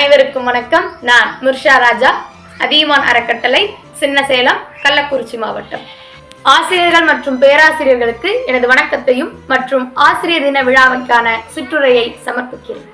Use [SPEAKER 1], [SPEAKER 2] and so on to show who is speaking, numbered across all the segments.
[SPEAKER 1] அனைவருக்கும் வணக்கம். நான் முர்ஷா ராஜா, அதியமான் அறக்கட்டளை, சின்னசேலம், கள்ளக்குறிச்சி மாவட்டம். ஆசிரியர்கள் மற்றும் பேராசிரியர்களுக்கு எனது வணக்கத்தையும் மற்றும் ஆசிரியர் தின விழாவுக்கான சிற்றுரையை சமர்ப்பிக்கிறேன்.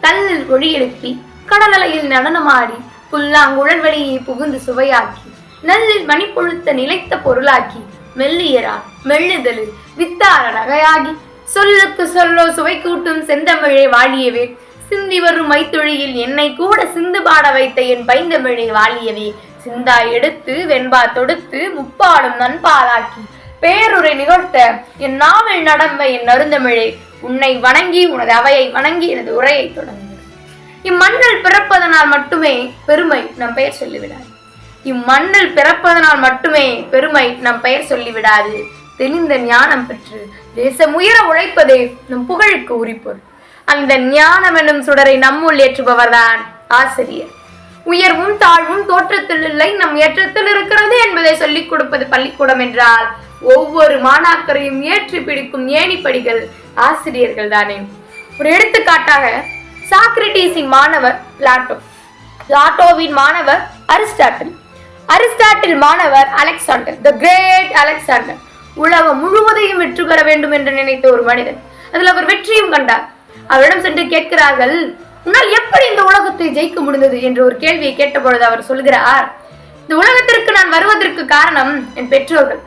[SPEAKER 1] கல்லில் ஒளி எழுப்பி கடலலையில் நடனமாடி புல்லாங்குழல் வழியை புகுந்து சுவையாக்கி நல்லில் மணிப்பொழுத்த நிலைத்த பொருளாக்கி மெல்லியரால் மெல்லுதலில் வித்தார நகையாகி சொல்லுக்கு சொல்லோ சுவை கூட்டும் செந்தமிழை வாழியவே சிந்தி வரும் மைத்தொழியில் என்னை கூட சிந்து பாட வைத்த என் பைந்தமிழை வாழியவே சிந்தாய் எடுத்து வெண்பா தொடுத்து முப்பாடும் நண்பாலாக்கி பேருரை நிகழ்த்த என் நாவல் நடம்ப என் நறுந்தமிழை உன்னை வணங்கி உனது அவையை வணங்கி எனது உரையை தொடங்கு. இம்மண்ணில் பிறப்பதனால் மட்டுமே பெருமை நம் பெயர் சொல்லிவிடாது. இம்மண்ணில் பிறப்பதனால் மட்டுமே பெருமை நம் பெயர் சொல்லிவிடாது. தெளிந்த ஞானம் பெற்று தேசமுயர உழைப்பதே நம் புகழுக்கு உரிப்பொருள். அந்த ஞானம் என்னும் சுடரை நம்முள் ஏற்றுபவர்தான் ஆசிரியர். உயர்வும் தாழ்வும் தோற்றத்தில் இல்லை, நம் ஏற்றத்தில் இருக்கிறது என்பதை சொல்லிக் கொடுப்பது பள்ளிக்கூடம் என்றால் ஒவ்வொரு மாணாக்கரையும் ஏற்றி பிடிக்கும் ஏணிப்படிகள் ஆசிரியர்கள் தானே. ஒரு எடுத்துக்காட்டாக சாக்ரட்டிஸின் மாணவர் பிளாட்டோ, பிளாட்டோவின் மாணவர் அரிஸ்டாட்டில், அரிஸ்டாட்டில் மாணவர் அலெக்சாண்டர், தி கிரேட் அலெக்சாண்டர். உலகம் முழுவதையும் வெற்றி பெற வேண்டும் என்று நினைத்த ஒரு மனிதன். அதில் அவர் வெற்றியும் கண்டார். அவரிடம் சென்று கேட்கிறார்கள், உன்னால் எப்படி இந்த உலகத்தை ஜெயிக்க முடிந்தது என்று ஒரு கேள்வியை கேட்டபொழுது அவர் சொல்கிறார், இந்த உலகத்திற்கு நான் வருவதற்கு காரணம் என் பெற்றோர்கள்.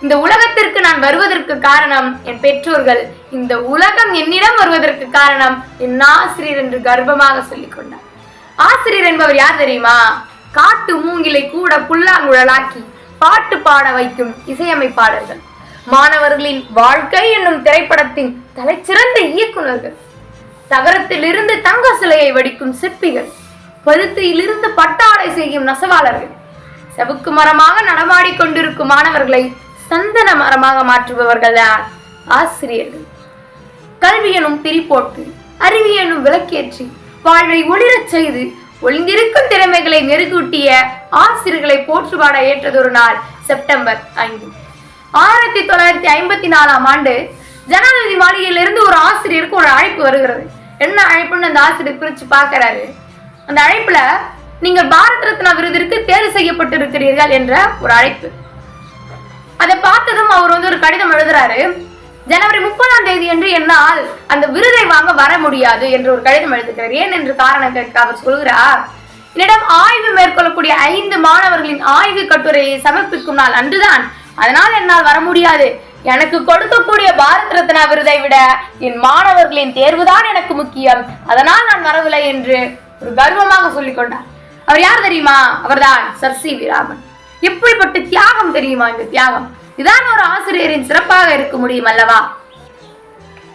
[SPEAKER 1] இந்த உலகத்திற்கு நான் வருவதற்கு காரணம் என் பெற்றோர்கள். இந்த உலகம் என்னிடம் வருவதற்கு காரணம் என் ஆசிரியர் என்று கர்வமாக சொல்லிக் கொண்டார். ஆசிரியர் என்பவர் யார் தெரியுமா? காட்டு மூங்கிலை கூட புல்லாங்குழலாக்கி பாட்டு பாட வைக்கும் இசையமைப்பாளர்கள், மாணவர்களின் வாழ்க்கை என்னும் திரைப்படத்தின் தலைச்சிறந்த இயக்குநர்கள், தகரத்தில் இருந்து தங்க சிலையை வடிக்கும் சிற்பிகள், பருத்தியிலிருந்து பட்டாடை செய்யும் நெசவாளர்கள், செவுக்கு மரமாக நடமாடி கொண்டிருக்கும் மாணவர்களை சந்தன மரமாக மாற்றுபவர்கள் தான் ஆசிரியர்கள். கல்வி எனும் திரி போட்டு அறிவி எனும் விளக்கேற்றி வாழ்வை ஒளிரச் செய்து ஒளிந்திருக்கும் திறமைகளை மெருகூட்டிய ஆசிரியர்களை போற்றுபாட ஏற்றதொரு நாள் செப்டம்பர் 5. 1954 ஜனாதிபதி மாளிகையிலிருந்து ஒரு ஆசிரியருக்கு ஒரு அழைப்பு வருகிறது. என்ன அழைப்புன்னு அந்த ஆசிரியர் குறிச்சு பார்க்கிறாரு. அந்த அழைப்புல நீங்கள் பாரத் ரத்னா விருதிற்கு தேர்வு செய்யப்பட்டிருக்கிறீர்கள் என்ற ஒரு அழைப்பு. அதை பார்த்ததும் அவர் ஒரு கடிதம் எழுதுறாரு. ஜனவரி 30 அன்று என்னால் அந்த விருதை வாங்க வர முடியாது என்று ஒரு கடிதம் எழுதுகிறார். ஏன் என்று காரணம் கேட்க அவர் சொல்கிறார், என்னிடம் ஆய்வு மேற்கொள்ளக்கூடிய 5 மாணவர்களின் ஆய்வு கட்டுரையை சமர்ப்பிக்கும் நாள் அன்றுதான், அதனால் என்னால் வர முடியாது. எனக்கு கொடுக்கக்கூடிய பாரத் ரத்னா விருதை விட என் மாணவர்களின் தேர்வுதான் எனக்கு முக்கியம், அதனால் நான் வரவில்லை என்று ஒரு கர்வமாக சொல்லிக் கொண்டார். அவர் யார் தெரியுமா? அவர்தான் சர் சி வி ராமன். எப்படிப்பட்ட தியாகம் தெரியுமா இந்த தியாகம்? இதான் ஒரு ஆசிரியரின் சிறப்பாக இருக்க முடியும் அல்லவா?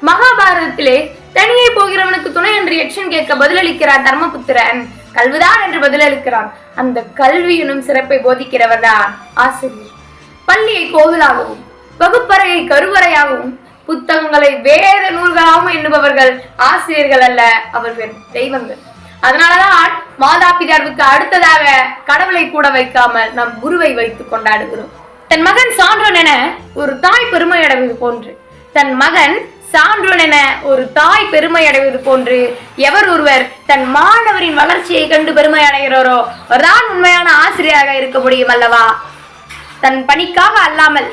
[SPEAKER 1] மகாபாரதத்திலே தனியே போகிறவனுக்கு துணை என்று யக்ஷன் கேட்க பதிலளிக்கிறார் தர்மபுத்திரன். கல்விதான் என்று பதிலளிக்கிறான். அந்த கல்வி எனும் சிறப்பை போதிக்கிறவர் தான் ஆசிரியர். பள்ளியை கோவிலாகவும் வகுப்பறையை கருவறையாகவும் புத்தகங்களை வேத நூல்களாகவும் எண்ணுபவர்கள் ஆசிரியர்கள் அல்ல, அவர்கள் தெய்வங்கள். அதனாலதான் மாதா பிதாவுக்கு அடுத்ததாக கடவுளை கூட வைக்காமல் நம் குருவை வைத்து கொண்டாடுகிறோம். தன் மகன் சான்றோன் என ஒரு தாய் பெருமை அடைவது போன்று, தன் மகன் சான்றோன் என ஒரு தாய் பெருமை அடைவது போன்று எவர் ஒருவர் தன் மாணவரின் வளர்ச்சியை கண்டு பெருமை அடைகிறாரோ அவர்தான் உண்மையான ஆசிரியராக இருக்க முடியும் அல்லவா? தன் பணிக்காக அல்லாமல்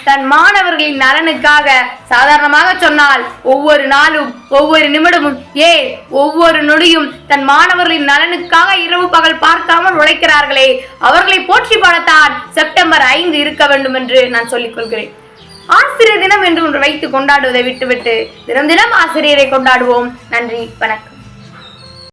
[SPEAKER 1] தன் மாணவர்களின் நலனுக்காக, சாதாரணமாக சொன்னால் ஒவ்வொரு நாளும் ஒவ்வொரு நிமிடமும் ஒவ்வொரு நொடியும் தன் மாணவர்களின் நலனுக்காக இரவு பகல் பார்க்காமல் உழைக்கிறார்களே, அவர்களை போற்றி பாடத்தான் செப்டம்பர் 5 இருக்க வேண்டும் என்று நான் சொல்லிக் கொள்கிறேன். ஆசிரியர் தினம் என்று ஒன்று வைத்து கொண்டாடுவதை விட்டுவிட்டு தினம் தினம் ஆசிரியரை கொண்டாடுவோம். நன்றி, வணக்கம்.